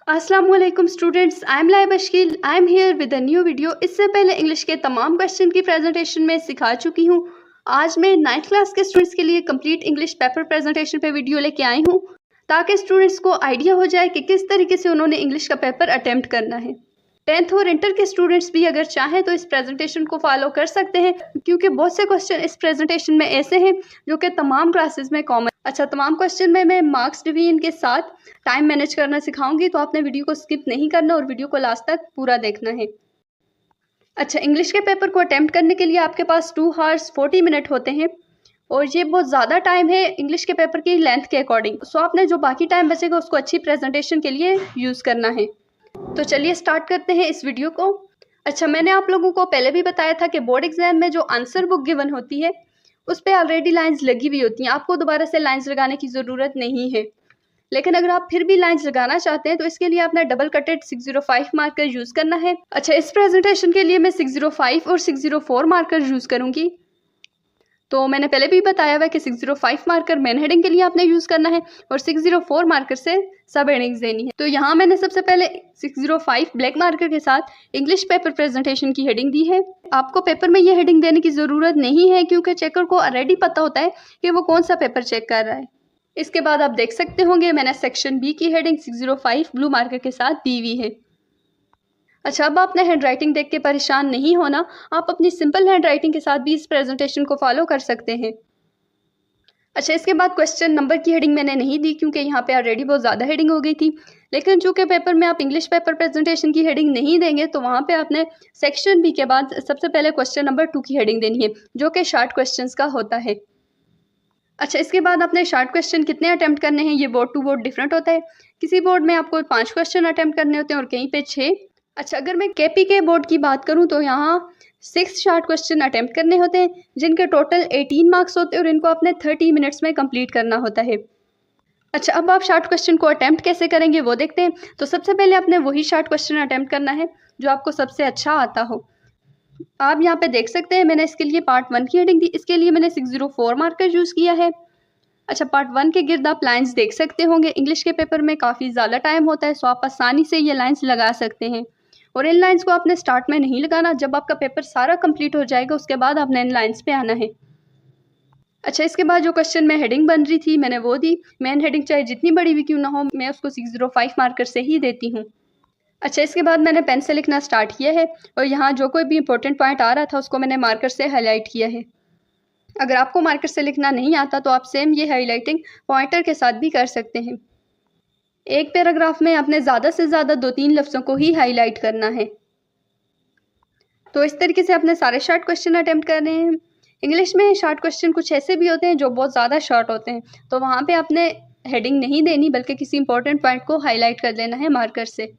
अस्सलाम वालेकुम students, I am Laiba Shakeel. I am here with a new video. इससे पहले इंग्लिश के तमाम क्वेश्चन की प्रेजेंटेशन में सिखा चुकी हूँ। आज मैं 9th क्लास के स्टूडेंट्स के लिए कंप्लीट इंग्लिश पेपर प्रेजेंटेशन पे वीडियो लेके आई हूँ, ताकि स्टूडेंट्स को आइडिया हो जाए कि किस तरीके से उन्होंने इंग्लिश का पेपर अटेम्प्ट करना है। 10th और इंटर के स्टूडेंट्स भी अगर चाहें तो इस प्रेजेंटेशन को फॉलो कर सकते हैं, क्योंकि बहुत से क्वेश्चन इस प्रेजेंटेशन में ऐसे हैं जो कि तमाम क्लासेस में कॉमन। अच्छा, तमाम क्वेश्चन में मैं मार्क्स डिवीजन के साथ टाइम मैनेज करना सिखाऊंगी, तो आपने वीडियो को स्किप नहीं करना और वीडियो को लास्ट तक पूरा देखना है। अच्छा, इंग्लिश के पेपर को अटेम्प्ट करने के लिए आपके पास 2 hours 40 मिनट होते हैं, और ये बहुत ज़्यादा टाइम है इंग्लिश के पेपर की लेंथ के अकॉर्डिंग। सो आपने जो बाकी टाइम बचेगा उसको अच्छी प्रेजेंटेशन के लिए यूज़ करना है। तो चलिए स्टार्ट करते हैं इस वीडियो को। अच्छा, मैंने आप लोगों को पहले भी बताया था कि बोर्ड एग्जाम में जो आंसर बुक गिवन होती है उस पर ऑलरेडी लाइंस लगी हुई होती हैं, आपको दोबारा से लाइंस लगाने की ज़रूरत नहीं है। लेकिन अगर आप फिर भी लाइंस लगाना चाहते हैं तो इसके लिए आपने डबल कटेड 605 मार्कर यूज़ करना है। अच्छा, इस प्रेजेंटेशन के लिए मैं 605 और 604 मार्कर यूज़ करूँगी। तो मैंने पहले भी बताया हुआ है कि 605 मार्कर मेन हेडिंग के लिए आपने यूज़ करना है और 604 मार्कर से सब हेडिंग्स देनी है। तो यहाँ मैंने सबसे पहले 605 ब्लैक मार्कर के साथ इंग्लिश पेपर प्रेजेंटेशन की हेडिंग दी है। आपको पेपर में ये हेडिंग देने की ज़रूरत नहीं है, क्योंकि चेकर को ऑलरेडी पता होता है कि वो कौन सा पेपर चेक कर रहा है। इसके बाद आप देख सकते होंगे मैंने सेक्शन बी की हेडिंग 605 ब्लू मार्कर के साथ दी हुई है। अच्छा, अब आपने हैंड राइटिंग देख के परेशान नहीं होना, आप अपनी सिंपल हैंड राइटिंग के साथ भी इस प्रेजेंटेशन को फॉलो कर सकते हैं। अच्छा, इसके बाद क्वेश्चन नंबर की हेडिंग मैंने नहीं दी, क्योंकि यहाँ पे ऑलरेडी बहुत ज़्यादा हेडिंग हो गई थी। लेकिन चूँकि पेपर में आप इंग्लिश पेपर प्रेजेंटेशन की हेडिंग नहीं देंगे, तो वहाँ पे आपने सेक्शन बी के बाद सबसे पहले क्वेश्चन नंबर 2 की हेडिंग देनी है, जो कि शॉर्ट क्वेश्चन का होता है। अच्छा, इसके बाद आपने शॉर्ट क्वेश्चन कितने अटैम्प्ट करने हैं ये बोर्ड टू बोर्ड डिफरेंट होता है। किसी बोर्ड में आपको 5 क्वेश्चन अटैम्प्ट करने होते हैं और कहीं पे 6। अच्छा, अगर मैं केपी के बोर्ड की बात करूं तो यहाँ 6 शॉर्ट क्वेश्चन अटैम्प्ट करने होते हैं, जिनके टोटल 18 मार्क्स होते हैं और इनको आपने 30 मिनट्स में कंप्लीट करना होता है। अच्छा, अब आप शॉर्ट क्वेश्चन को अटैम्प्ट कैसे करेंगे वो देखते हैं। तो सबसे पहले आपने वही शॉर्ट क्वेश्चन अटैम्प्ट करना है जो आपको सबसे अच्छा आता हो। आप यहाँ पे देख सकते हैं मैंने इसके लिए पार्ट 1 की हेडिंग दी, इसके लिए मैंने 604 मार्कर यूज़ किया है। अच्छा, पार्ट 1 के गिर्द आप लाइंस देख सकते होंगे। इंग्लिश के पेपर में काफ़ी ज़्यादा टाइम होता है, सो आप आसानी से ये लाइंस लगा सकते हैं। और इन लाइंस को आपने स्टार्ट में नहीं लगाना, जब आपका पेपर सारा कंप्लीट हो जाएगा उसके बाद आपने इन लाइंस पे आना है। अच्छा, इसके बाद जो क्वेश्चन में हेडिंग बन रही थी मैंने वो दी। मेन हेडिंग चाहे जितनी बड़ी भी क्यों ना हो, मैं उसको 605 मार्कर से ही देती हूँ। अच्छा, इसके बाद मैंने पेन से लिखना स्टार्ट किया है, और यहाँ जो कोई भी इंपॉर्टेंट पॉइंट आ रहा था उसको मैंने मार्कर से हाईलाइट किया है। अगर आपको मार्कर से लिखना नहीं आता तो आप सेम ये हाईलाइटिंग पॉइंटर के साथ भी कर सकते हैं। एक पैराग्राफ में आपने ज़्यादा से ज़्यादा 2-3 लफ्ज़ों को ही हाईलाइट करना है। तो इस तरीके से आपने सारे शॉर्ट क्वेश्चन अटेम्प्ट करने हैं। इंग्लिश में शॉर्ट क्वेश्चन कुछ ऐसे भी होते हैं जो बहुत ज़्यादा शॉर्ट होते हैं, तो वहाँ पे आपने हेडिंग नहीं देनी, बल्कि किसी इंपॉर्टेंट पॉइंट को हाईलाइट कर देना है मार्कर से।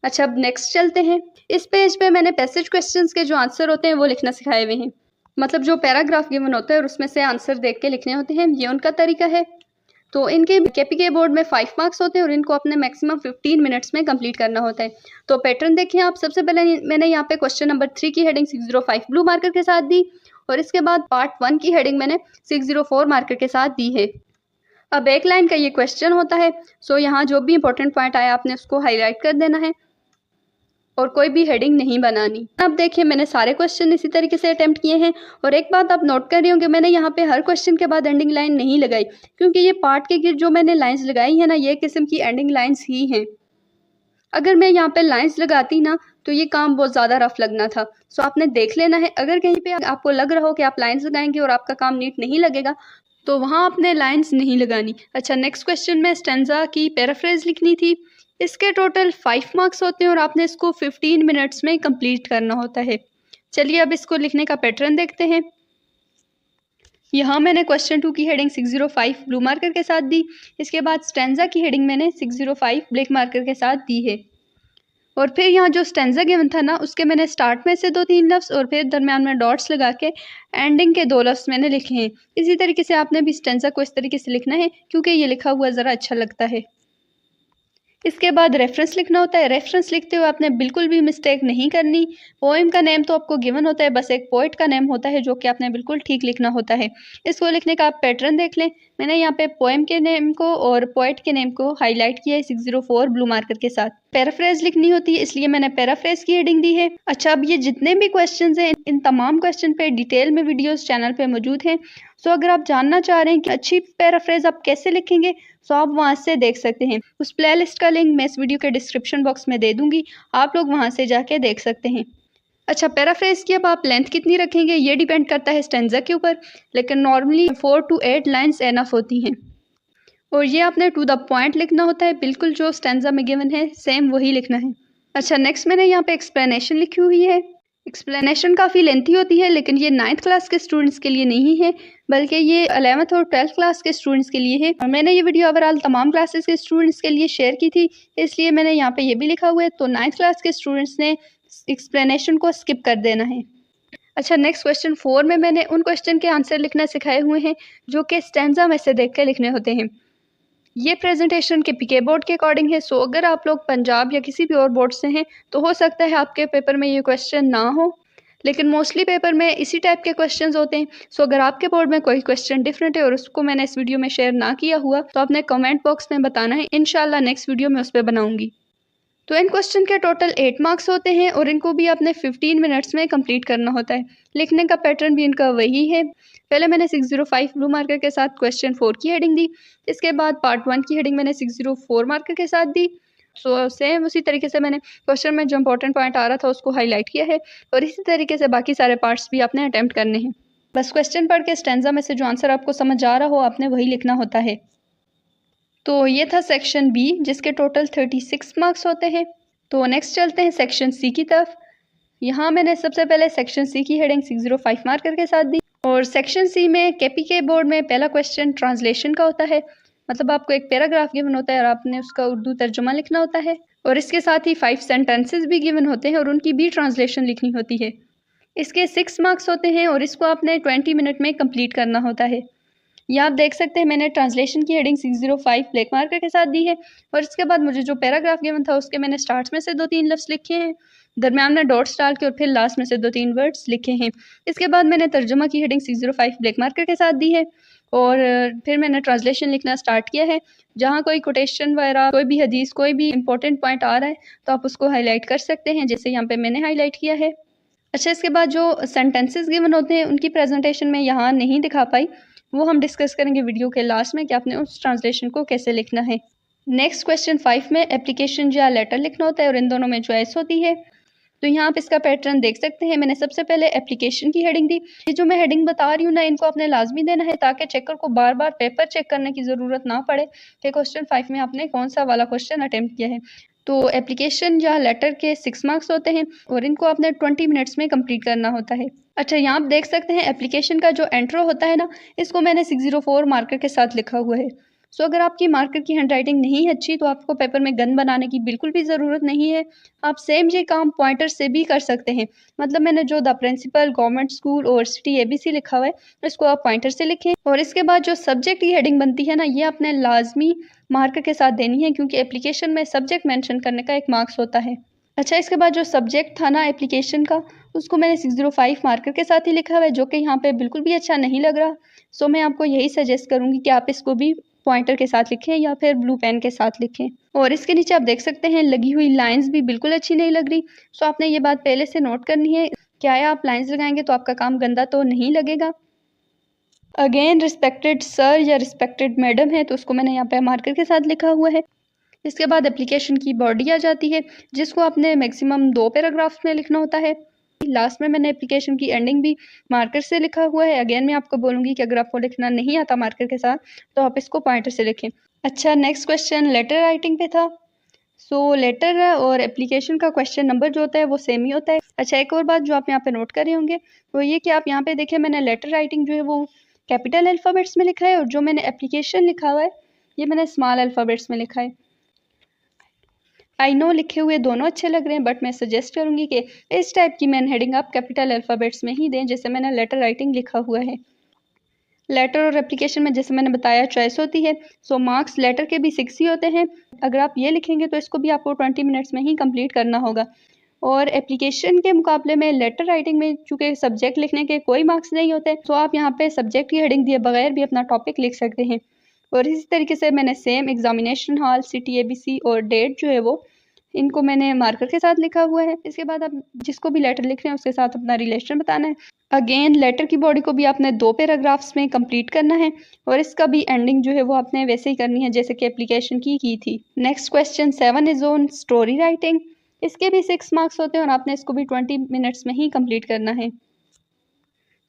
अच्छा, अब नेक्स्ट चलते हैं। इस पेज पे मैंने पैसेज क्वेश्चंस के जो आंसर होते हैं वो लिखना सिखाए हुए हैं। मतलब जो पैराग्राफ गिवन होता है और उसमें से आंसर देख के लिखने होते हैं, ये उनका तरीका है। तो इनके केपी के बोर्ड में 5 मार्क्स होते हैं और इनको अपने मैक्सिमम 15 मिनट्स में कंप्लीट करना होता है। तो पैटर्न देखिए आप। सबसे पहले मैंने यहाँ पे क्वेश्चन नंबर 3 की हेडिंग 605 ब्लू मार्कर के साथ दी, और इसके बाद पार्ट 1 की हेडिंग मैंने 604 मार्कर के साथ दी है। अब एक लाइन का ये क्वेश्चन होता है, सो यहाँ जो भी इंपॉर्टेंट पॉइंट आया आपने उसको हाईलाइट कर देना है और कोई भी हेडिंग नहीं बनानी। अब देखिए मैंने सारे क्वेश्चन इसी तरीके से अटेम्प्ट किए हैं, और एक बात आप नोट कर रही होंगे, मैंने यहाँ पे हर क्वेश्चन के बाद एंडिंग लाइन नहीं लगाई, क्योंकि ये पार्ट के गिर्द जो मैंने लाइंस लगाई है ना, ये किस्म की एंडिंग लाइंस ही हैं। अगर मैं यहाँ पे लाइंस लगाती ना तो ये काम बहुत ज़्यादा रफ लगना था। सो आपने देख लेना है, अगर कहीं पे आपको लग रहा हो कि आप लाइंस लगाएंगे और आपका काम नीट नहीं लगेगा, तो वहाँ आपने लाइंस नहीं लगानी। अच्छा, नेक्स्ट क्वेश्चन में स्टेंजा की पैराफ्रेज लिखनी थी। इसके टोटल 5 मार्क्स होते हैं और आपने इसको 15 मिनट्स में कंप्लीट करना होता है। चलिए अब इसको लिखने का पैटर्न देखते हैं। यहाँ मैंने क्वेश्चन 2 की हेडिंग 605 ब्लू मार्कर के साथ दी। इसके बाद स्टेंजा की हेडिंग मैंने 605 ब्लैक मार्कर के साथ दी है। और फिर यहाँ जो स्टेंजा गिवन था ना, उसके मैंने स्टार्ट में से 2-3 लफ्ज़ और फिर दरम्यान में डॉट्स लगा के एंडिंग के 2 लफ्ज़ मैंने लिखे हैं। इसी तरीके से आपने भी स्टेंजा को इस तरीके से लिखना है, क्योंकि ये लिखा हुआ ज़रा अच्छा लगता है। इसके बाद रेफरेंस लिखना होता है। रेफरेंस लिखते हुए आपने बिल्कुल भी मिस्टेक नहीं करनी। पोएम का नेम तो आपको गिवन होता है, बस एक पोइट का नेम होता है जो कि आपने बिल्कुल ठीक लिखना होता है। इसको लिखने का आप पैटर्न देख लें। मैंने यहाँ पे पोएम के नेम को और पोइट के नेम को हाईलाइट किया है 604 ब्लू मार्कर के साथ। पैराफ्रेज लिखनी होती है, इसलिए मैंने पैराफ्रेज की हेडिंग दी है। अच्छा, अब ये जितने भी क्वेश्चन हैं, इन तमाम क्वेश्चन पे डिटेल में वीडियोस चैनल पे मौजूद हैं। सो अगर आप जानना चाह रहे हैं कि अच्छी पैराफ्रेज आप कैसे लिखेंगे, सो आप वहाँ से देख सकते हैं। उस प्लेलिस्ट का लिंक मैं इस वीडियो के डिस्क्रिप्शन बॉक्स में दे दूंगी, आप लोग वहाँ से जाके देख सकते हैं। अच्छा, पैराफ्रेज की अब आप लेंथ कितनी रखेंगे ये डिपेंड करता है स्टेंजा के ऊपर, लेकिन नॉर्मली 4 to 8 लाइन्स एनफ होती हैं। और ये आपने टू द पॉइंट लिखना होता है, बिल्कुल जो स्टेंजा में गिवन है सेम वही लिखना है। अच्छा, नेक्स्ट मैंने यहाँ पे एक्सप्लेनेशन लिखी हुई है। एक्सप्लेनेशन काफ़ी लेंथी होती है, लेकिन ये 9th क्लास के स्टूडेंट्स के लिए नहीं है, बल्कि ये 11th और 12th क्लास के स्टूडेंट्स के लिए है। और मैंने ये वीडियो ओवरऑल तमाम क्लासेस के स्टूडेंट्स के लिए शेयर की थी, इसलिए मैंने यहाँ पे ये भी लिखा हुआ है। तो 9th क्लास के स्टूडेंट्स ने एक्सप्लेनेशन को स्किप कर देना है। अच्छा, नेक्स्ट क्वेश्चन 4 में मैंने उन क्वेश्चन के आंसर लिखना सिखाए हुए हैं जो कि स्टेंजा में से देख के लिखने होते हैं। ये प्रेजेंटेशन के पीके बोर्ड के अकॉर्डिंग है। सो अगर आप लोग पंजाब या किसी भी और बोर्ड से हैं तो हो सकता है आपके पेपर में ये क्वेश्चन ना हो, लेकिन मोस्टली पेपर में इसी टाइप के क्वेश्चंस होते हैं। सो अगर आपके बोर्ड में कोई क्वेश्चन डिफरेंट है और उसको मैंने इस वीडियो में शेयर ना किया हुआ तो आपने कमेंट बॉक्स में बताना है, इंशाल्लाह नेक्स्ट वीडियो में उस पर बनाऊंगी। तो इन क्वेश्चन के टोटल 8 मार्क्स होते हैं और इनको भी आपने 15 मिनट्स में कंप्लीट करना होता है। लिखने का पैटर्न भी इनका वही है। पहले मैंने 605 ब्लू मार्कर के साथ क्वेश्चन 4 की हेडिंग दी, इसके बाद पार्ट 1 की हेडिंग मैंने 604 मार्कर के साथ दी। सो सेम उसी तरीके से मैंने क्वेश्चन में जो इंपॉर्टेंट पॉइंट आ रहा था उसको हाईलाइट किया है, और इसी तरीके से बाकी सारे पार्ट्स भी आपने अटैम्प्ट करने हैं। बस क्वेश्चन पढ़ के स्टेंजा में से जो आंसर आपको समझ आ रहा हो आपने वही लिखना होता है। तो ये था सेक्शन बी, जिसके टोटल 36 मार्क्स होते हैं। तो नेक्स्ट चलते हैं सेक्शन सी की तरफ। यहाँ मैंने सबसे पहले सेक्शन सी की हेडिंग 605 मार्कर के साथ दी। और सेक्शन सी में केपीके बोर्ड में पहला क्वेश्चन ट्रांसलेशन का होता है, मतलब आपको एक पैराग्राफ गिवन होता है और आपने उसका उर्दू तर्जुमा लिखना होता है, और इसके साथ ही 5 सेंटेंसेस भी गिवन होते हैं और उनकी भी ट्रांसलेशन लिखनी होती है। इसके 6 मार्क्स होते हैं और इसको आपने 20 मिनट में कंप्लीट करना होता है। यहाँ आप देख सकते हैं मैंने ट्रांसलेशन की हेडिंग 605 ब्लैक मार्कर के साथ दी है, और इसके बाद मुझे जो पैराग्राफ गिवन था उसके मैंने स्टार्ट में से 2-3 लफ्ज़ लिखे हैं, दरम्यान में डॉट्स डाल के और फिर लास्ट में से 2-3 वर्ड्स लिखे हैं। इसके बाद मैंने तर्जुमा की हेडिंग 605 ब्लैक मार्कर के साथ दी है, और फिर मैंने ट्रांसलेशन लिखना स्टार्ट किया है। जहाँ कोई कोटेशन वगैरह, कोई भी हदीस, कोई भी इंपॉर्टेंट पॉइंट आ रहा है तो आप उसको हाईलाइट कर सकते हैं, जैसे यहाँ पे मैंने हाईलाइट किया है। अच्छा, इसके बाद जो सेंटेंसेस गिवन होते हैं उनकी प्रेजेंटेशन में यहाँ नहीं दिखा पाई, वो हम डिस्कस करेंगे वीडियो के लास्ट में कि आपने उस ट्रांसलेशन को कैसे लिखना है। नेक्स्ट क्वेश्चन 5 में एप्लीकेशन या लेटर लिखना होता है और इन दोनों में चॉइस होती है। तो यहाँ आप इसका पैटर्न देख सकते हैं। मैंने सबसे पहले एप्लीकेशन की हेडिंग दी। ये जो मैं हेडिंग बता रही हूँ ना, इनको आपने लाजमी देना है ताकि चेकर को बार बार पेपर चेक करने की ज़रूरत ना पड़े कि क्वेश्चन 5 में आपने कौन सा वाला क्वेश्चन अटेम्प्ट किया है। तो एप्लीकेशन या लेटर के 6 मार्क्स होते हैं और इनको आपने 20 मिनट्स में कंप्लीट करना होता है। अच्छा, यहाँ आप देख सकते हैं एप्लीकेशन का जो एंट्रो होता है ना, इसको मैंने 604 मार्कर के साथ लिखा हुआ है। सो अगर आपकी मार्कर की हैंडराइटिंग नहीं है अच्छी तो आपको पेपर में गन बनाने की बिल्कुल भी ज़रूरत नहीं है। आप सेम ये काम पॉइंटर से भी कर सकते हैं। मतलब मैंने जो द प्रिंसिपल, गवर्नमेंट स्कूल और सिटी ABC लिखा हुआ है, इसको आप पॉइंटर से लिखें। और इसके बाद जो सब्जेक्ट की हेडिंग बनती है ना, ये आपने लाजमी मार्कर के साथ देनी है, क्योंकि एप्लीकेशन में सब्जेक्ट मेंशन करने का 1 मार्क्स होता है। अच्छा, इसके बाद जो सब्जेक्ट था ना एप्लीकेशन का, उसको मैंने 605 मार्कर के साथ ही लिखा हुआ है, जो कि यहाँ पे बिल्कुल भी अच्छा नहीं लग रहा। सो मैं आपको यही सजेस्ट करूँगी कि आप इसको भी पॉइंटर के साथ लिखें या फिर ब्लू पेन के साथ लिखें। और इसके नीचे आप देख सकते हैं लगी हुई लाइंस भी बिल्कुल अच्छी नहीं लग रही। सो आपने ये बात पहले से नोट करनी है, क्या है आप लाइंस लगाएंगे तो आपका काम गंदा तो नहीं लगेगा। अगेन रिस्पेक्टेड सर या रिस्पेक्टेड मैडम है तो उसको मैंने यहाँ पे मार्कर के साथ लिखा हुआ है। इसके बाद एप्लीकेशन की बॉडी आ जाती है, जिसको आपने मैक्सिमम 2 पैराग्राफ्स में लिखना होता है। लास्ट में मैंने एप्लीकेशन की एंडिंग भी मार्कर से लिखा हुआ है। अगेन मैं आपको बोलूँगी कि अगर आपको लिखना नहीं आता मार्कर के साथ तो आप इसको पॉइंटर से लिखें। अच्छा, नेक्स्ट क्वेश्चन लेटर राइटिंग पे था। सो लेटर और एप्लीकेशन का क्वेश्चन नंबर जो होता है वो सेम ही होता है। अच्छा, एक और बात जो आप यहाँ पे नोट कर रहे होंगे वो ये कि आप यहाँ पे देखें, मैंने लेटर राइटिंग जो है वो कैपिटल अल्फ़ाबेट्स में लिखा है, और जो मैंने एप्लीकेशन लिखा हुआ है ये मैंने स्मॉल अल्फ़ाबेट्स में लिखा है। आई नो लिखे हुए दोनों अच्छे लग रहे हैं, बट मैं सजेस्ट करूंगी कि इस टाइप की मेन हेडिंग आप कैपिटल अल्फ़ाबेट्स में ही दें, जैसे मैंने लेटर राइटिंग लिखा हुआ है। लेटर और एप्लीकेशन में जैसे मैंने बताया चॉइस होती है। सो मार्क्स लेटर के भी 6 ही होते हैं, अगर आप ये लिखेंगे तो इसको भी आपको 20 मिनट्स में ही कंप्लीट करना होगा। और एप्लीकेशन के मुकाबले में लेटर राइटिंग में चूँकि सब्जेक्ट लिखने के कोई मार्क्स नहीं होते, तो आप यहाँ पे सब्जेक्ट की हेडिंग दिए बगैर भी अपना टॉपिक लिख सकते हैं। और इसी तरीके से मैंने same examination hall, city, ABC और डेट जो है वो इनको मैंने मार्कर के साथ लिखा हुआ है। इसके बाद आप जिसको भी लेटर लिख रहे हैं उसके साथ अपना रिलेशन बताना है। अगेन लेटर की बॉडी को भी आपने 2 पैराग्राफ्स में कंप्लीट करना है और इसका भी एंडिंग जो है वो आपने वैसे ही करनी है जैसे कि एप्लीकेशन की थी। Next question 7 is on story writing. इसके भी 6 मार्क्स होते हैं और आपने इसको भी 20 मिनट्स में ही कंप्लीट करना है।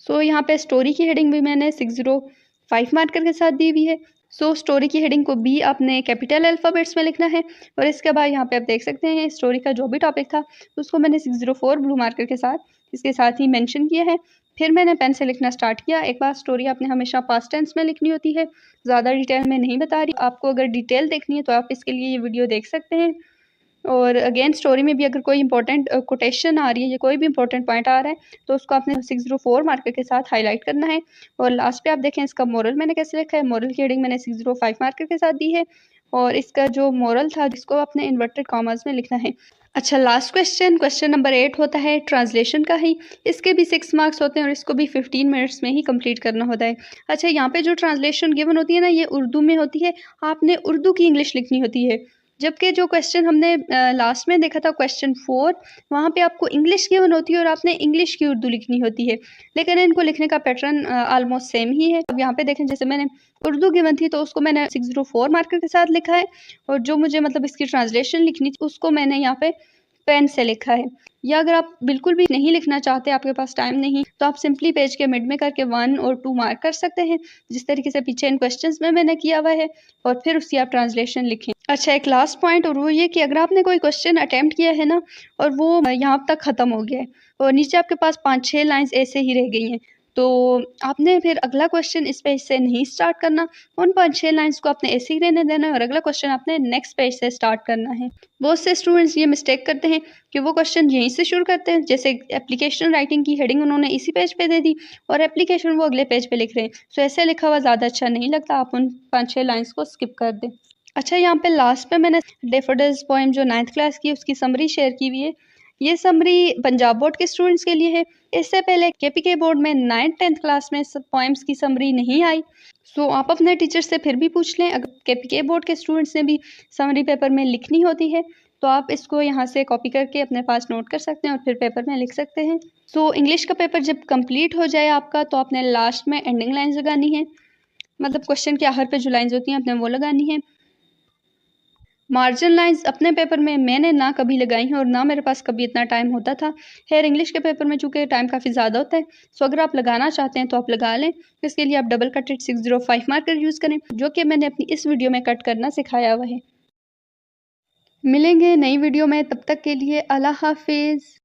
सो यहाँ पे स्टोरी की हेडिंग भी मैंने 605 मार्कर के साथ दी हुई है। सो स्टोरी की हेडिंग को भी आपने कैपिटल अल्फ़ाबेट्स में लिखना है और इसके बाद यहाँ पे आप देख सकते हैं स्टोरी का जो भी टॉपिक था उसको मैंने 604 ब्लू मार्कर के साथ इसके साथ ही मेंशन किया है। फिर मैंने पेन से लिखना स्टार्ट किया। एक बार स्टोरी आपने हमेशा पास्ट टेंस में लिखनी होती है, ज़्यादा डिटेल में नहीं बता रही। आपको अगर डिटेल देखनी है तो आप इसके लिए ये वीडियो देख सकते हैं। और अगेन स्टोरी में भी अगर कोई इंपॉर्टेंट कोटेशन आ रही है या कोई भी इंपॉर्टेंट पॉइंट आ रहा है तो उसको आपने 604 मार्कर के साथ हाईलाइट करना है। और लास्ट पे आप देखें इसका मोरल मैंने कैसे लिखा है। मोरल की हेडिंग मैंने 605 मार्कर के साथ दी है और इसका जो मोरल था जिसको आपने इन्वर्टेड कॉमास में लिखना है। अच्छा, लास्ट क्वेश्चन नंबर 8 होता है ट्रांसलेशन का ही। इसके भी 6 मार्क्स होते हैं और इसको भी 15 मिनट्स में ही कंप्लीट करना होता है। अच्छा, यहाँ पे जो ट्रांसलेशन गिवन होती है ना ये उर्दू में होती है, आपने उर्दू की इंग्लिश लिखनी होती है। जबकि जो क्वेश्चन हमने लास्ट में देखा था क्वेश्चन 4, वहाँ पे आपको इंग्लिश गिवन होती है और आपने इंग्लिश की उर्दू लिखनी होती है, लेकिन इनको लिखने का पैटर्न ऑलमोस्ट सेम ही है। अब यहाँ पे देखें जैसे मैंने उर्दू गिवन थी तो उसको मैंने 604 मार्कर के साथ लिखा है और जो मुझे मतलब इसकी ट्रांसलेशन लिखनी थी उसको मैंने यहाँ पे पेन से लिखा है। या अगर आप बिल्कुल भी नहीं लिखना चाहते, आपके पास टाइम नहीं, तो आप सिंपली पेज के मिड में करके 1 और 2 मार्क कर सकते हैं जिस तरीके से पीछे इन क्वेश्चंस में मैंने किया हुआ है और फिर उसकी आप ट्रांसलेशन लिखें। अच्छा, एक लास्ट पॉइंट और वो ये कि अगर आपने कोई क्वेश्चन अटेम्प्ट किया है ना और वो यहाँ तक ख़त्म हो गया है और नीचे आपके पास 5-6 लाइन्स ऐसे ही रह गई हैं, तो आपने फिर अगला क्वेश्चन इस पेज से नहीं स्टार्ट करना। उन 5-6 लाइन्स को आपने ऐसे ही रहने देना है और अगला क्वेश्चन आपने नेक्स्ट पेज से स्टार्ट करना है। बहुत से स्टूडेंट्स ये मिस्टेक करते हैं कि वो क्वेश्चन यहीं से शुरू करते हैं, जैसे एप्लीकेशन राइटिंग की हेडिंग उन्होंने इसी पेज पे दे दी और एप्लीकेशन वो अगले पेज पे लिख रहे हैं। सो ऐसे लिखा हुआ ज़्यादा अच्छा नहीं लगता, आप उन 5-6 लाइन्स को स्किप कर दें। अच्छा, यहाँ पे लास्ट पे मैंने डैफोडिल्स पोएम जो 9th क्लास की उसकी समरी शेयर की हुई है। ये समरी पंजाब बोर्ड के स्टूडेंट्स के लिए है। इससे पहले KPK बोर्ड में 9th-10th क्लास में सब पोएम्स की समरी नहीं आई। सो आप अपने टीचर से फिर भी पूछ लें। अगर KPK बोर्ड के स्टूडेंट्स ने भी समरी पेपर में लिखनी होती है तो आप इसको यहाँ से कॉपी करके अपने पास नोट कर सकते हैं और फिर पेपर में लिख सकते हैं। सो इंग्लिश का पेपर जब कंप्लीट हो जाए आपका तो आपने लास्ट में एंडिंग लाइन्स लगानी है, मतलब क्वेश्चन के आखिर पे जो लाइन्स होती हैं आपने वो लगानी है। मार्जिन लाइंस अपने पेपर में मैंने ना कभी लगाई हैं और ना मेरे पास कभी इतना टाइम होता था। खैर इंग्लिश के पेपर में चूँकि टाइम काफ़ी ज़्यादा होता है, सो अगर आप लगाना चाहते हैं तो आप लगा लें। इसके लिए आप डबल कटेड 605 मार्कर यूज़ करें, जो कि मैंने अपनी इस वीडियो में कट करना सिखाया हुआ है। मिलेंगे नई वीडियो में, तब तक के लिए अल्लाह हाफिज़।